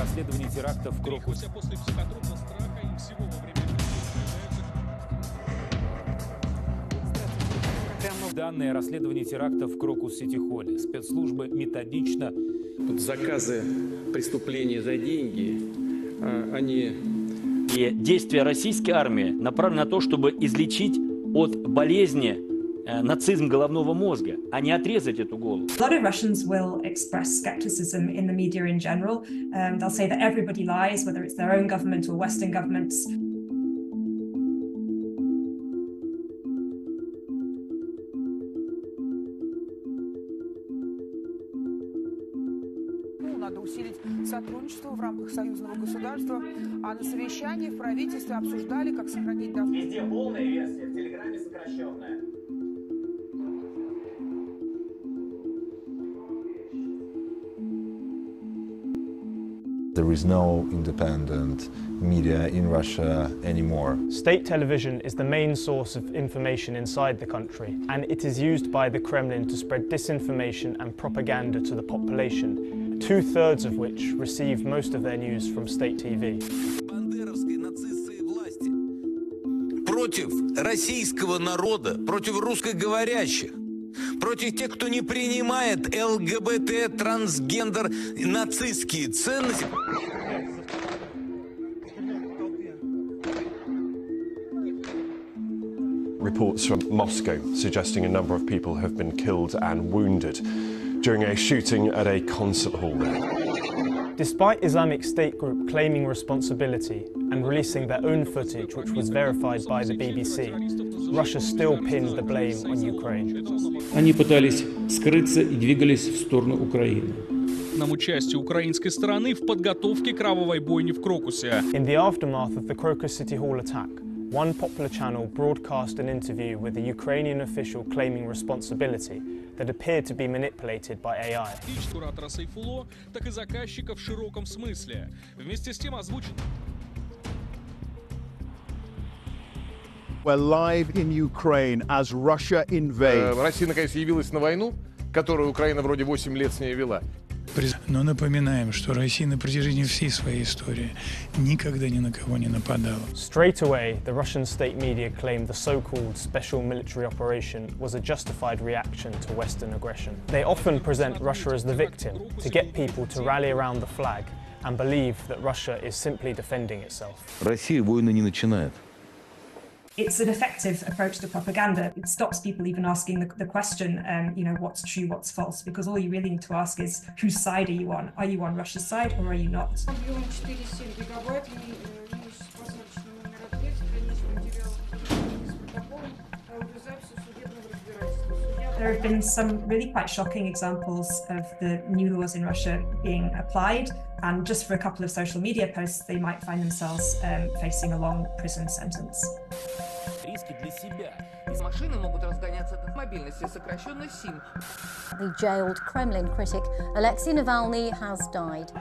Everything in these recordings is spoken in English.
расследование теракта в Крокусе. Данные о расследовании теракта в Крокус-Сити-Холле. Спецслужбы методично... Заказы преступлений за деньги, они... И действия российской армии направлены на то, чтобы излечить от болезни нацизм головного мозга, а не отрезать эту голову. A lot of Russians will express skepticism in the media in general. They'll say that everybody lies, whether it's their own government or Western governments. Надо усилить сотрудничество в рамках союзного государства, а на совещании в правительстве обсуждали, как сохранить... Везде полная версия, в Телеграме сокращенная. There is no independent media in Russia anymore. State television is the main source of information inside the country, and it is used by the Kremlin to spread disinformation and propaganda to the population, 2/3 of which receive most of their news from state TV. Бандеровской нацистской власти против российского народа, против русскоговорящих, против тех, кто не принимает ЛГБТ, трансгендер, нацистские ценности. Reports from Moscow suggesting a number of people have been killed and wounded during a shooting at a concert hall there. Despite Islamic State group claiming responsibility and releasing their own footage, which was verified by the BBC, Russia still pinned the blame on Ukraine. Они пытались скрыться и двигались в сторону Украины. Нам участие украинской стороны в подготовке кровавой бойни в Крокусе. In the aftermath of the Crocus City Hall attack, one popular channel broadcast an interview with a Ukrainian official claiming responsibility that appeared to be manipulated by AI. Куратора Сайфулло, так и заказчика в широком смысле. Вместе с тем озвучен... We're live in Ukraine as Russia invades. Россия наконец явилась на войну, которую Украина вроде 8 лет с ней вела. Но напоминаем, что Россия на протяжении всей своей истории никогда ни на кого не нападала. Straight away, the Russian state media claimed the so-called special military operation was a justified reaction to Western aggression. They often present Russia as the victim to get people to rally around the flag and believe that Russia is simply defending itself. Россия войны не начинает. It's an effective approach to propaganda. It stops people even asking the question, what's true, what's false, because all you really need to ask is, whose side are you on? Are you on Russia's side or are you not? There have been some really quite shocking examples of the new laws in Russia being applied, and just for a couple of social media posts, they might find themselves facing a long prison sentence. The jailed Kremlin critic Alexei Navalny has died.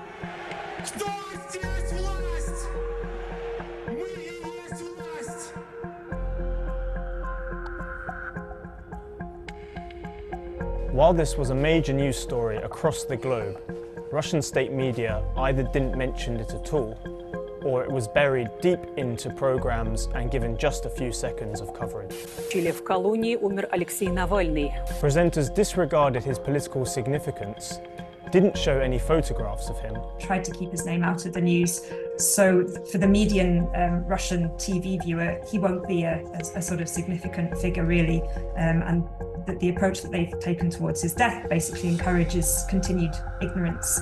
While this was a major news story across the globe, Russian state media either didn't mention it at all, or it was buried deep into programs and given just a few seconds of coverage. В колонии умер Алексей Навальный. Presenters disregarded his political significance, didn't show any photographs of him. Tried to keep his name out of the news, so for the median Russian TV viewer, he won't be a sort of significant figure really, and that the approach that they've taken towards his death basically encourages continued ignorance.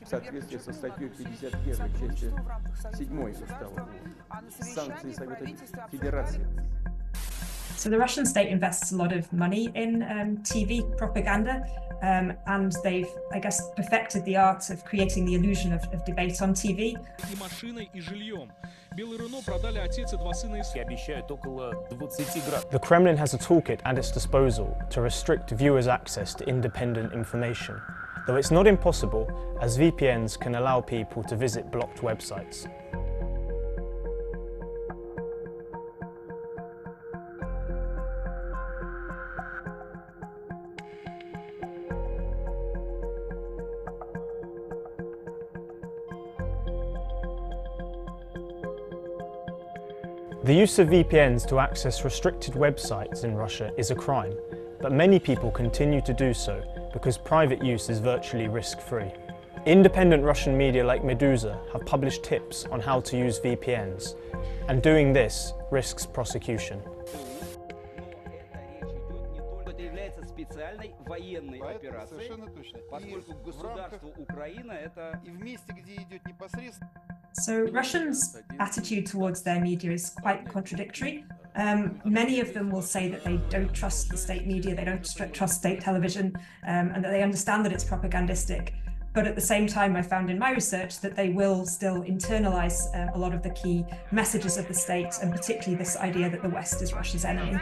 В соответствии со статьей 51 части 7 устава санкции Совета Федерации. So the Russian state invests a lot of money in TV propaganda, and they've, I guess, perfected the art of creating the illusion of debate on TV. И машиной, и жильем. Белый Рено продали отец и два сына из... Обещают около 20 градусов. The Kremlin has a toolkit at its disposal to restrict viewers' access to independent information, though it's not impossible, as VPNs can allow people to visit blocked websites. The use of VPNs to access restricted websites in Russia is a crime, but many people continue to do so because private use is virtually risk-free. Independent Russian media like Meduza have published tips on how to use VPNs, and doing this risks prosecution. Специальной военной операции, поскольку государство Украина это и в месте, где идет непосредственно. So Russians' attitude towards their media is quite contradictory. Many of them will say that they don't trust the state media, they don't trust state television, and that they understand that it's propagandistic. But at the same time, I found in my research that they will still internalize a lot of the key messages of the state, and particularly this idea that the West is Russia's enemy.